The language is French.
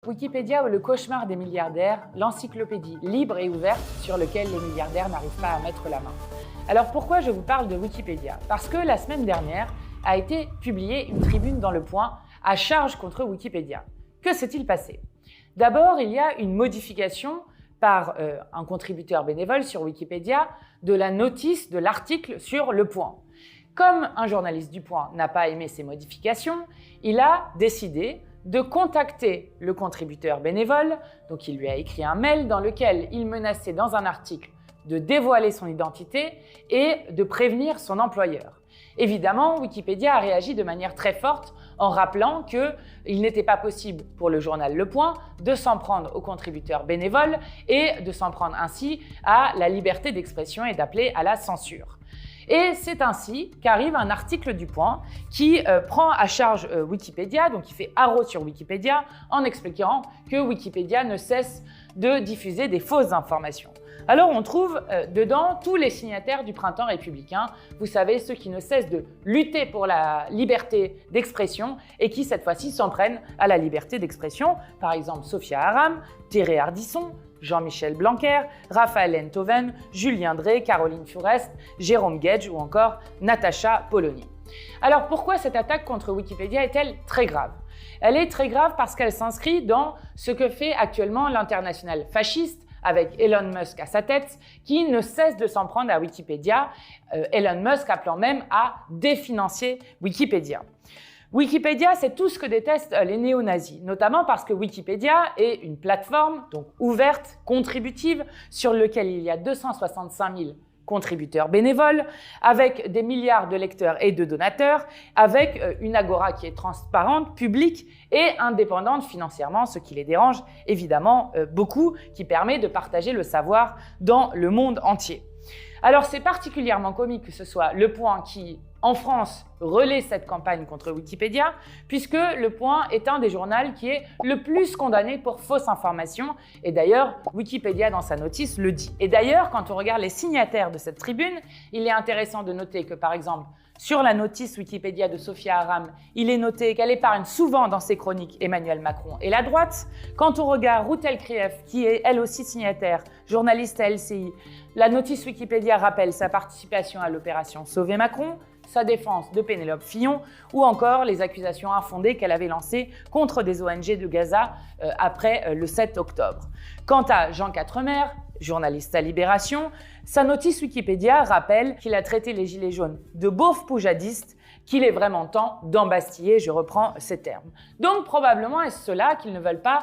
Wikipédia ou le cauchemar des milliardaires, l'encyclopédie libre et ouverte sur laquelle les milliardaires n'arrivent pas à mettre la main. Alors pourquoi je vous parle de Wikipédia? Parce que la semaine dernière a été publiée une tribune dans Le Point à charge contre Wikipédia. Que s'est-il passé? D'abord, il y a une modification par un contributeur bénévole sur Wikipédia de la notice de l'article sur Le Point. Comme un journaliste du Point n'a pas aimé ces modifications, il a décidé de contacter le contributeur bénévole. Donc il lui a écrit un mail dans lequel il menaçait dans un article de dévoiler son identité et de prévenir son employeur. Évidemment, Wikipédia a réagi de manière très forte en rappelant qu'il n'était pas possible pour le journal Le Point de s'en prendre aux contributeurs bénévoles et de s'en prendre ainsi à la liberté d'expression et d'appeler à la censure. Et c'est ainsi qu'arrive un article du Point qui prend à charge Wikipédia, donc qui fait haro sur Wikipédia, en expliquant que Wikipédia ne cesse de diffuser des fausses informations. Alors on trouve dedans tous les signataires du Printemps républicain, vous savez, ceux qui ne cessent de lutter pour la liberté d'expression et qui cette fois-ci s'en prennent à la liberté d'expression, par exemple Sophia Aram, Thérèse Ardisson, Jean-Michel Blanquer, Raphaël Enthoven, Julien Drey, Caroline Fourest, Jérôme Guedj ou encore Natacha Polony. Alors pourquoi cette attaque contre Wikipédia est-elle très grave? Elle est très grave parce qu'elle s'inscrit dans ce que fait actuellement l'internationale fasciste avec Elon Musk à sa tête, qui ne cesse de s'en prendre à Wikipédia, Elon Musk appelant même à définancer Wikipédia. Wikipédia, c'est tout ce que détestent les néo-nazis, notamment parce que Wikipédia est une plateforme donc ouverte, contributive, sur laquelle il y a 265 000 contributeurs bénévoles, avec des milliards de lecteurs et de donateurs, avec une agora qui est transparente, publique et indépendante financièrement, ce qui les dérange évidemment beaucoup, qui permet de partager le savoir dans le monde entier. Alors c'est particulièrement comique que ce soit Le Point qui, en France, relaie cette campagne contre Wikipédia, puisque Le Point est un des journaux qui est le plus condamné pour fausse information, et d'ailleurs, Wikipédia dans sa notice le dit. Et d'ailleurs, quand on regarde les signataires de cette tribune, il est intéressant de noter que, par exemple, sur la notice Wikipédia de Sophia Aram, il est noté qu'elle épargne souvent dans ses chroniques Emmanuel Macron et la droite. Quand on regarde Ruth Elkrief, qui est elle aussi signataire, journaliste à LCI, la notice Wikipédia rappelle sa participation à l'opération Sauver Macron, sa défense de Pénélope Fillon ou encore les accusations infondées qu'elle avait lancées contre des ONG de Gaza après le 7 octobre. Quant à Jean Quatremer, journaliste à Libération, sa notice Wikipédia rappelle qu'il a traité les Gilets jaunes de beaufs poujadistes, qu'il est vraiment temps d'embastiller, je reprends ces termes. Donc probablement est-ce cela qu'ils ne veulent pas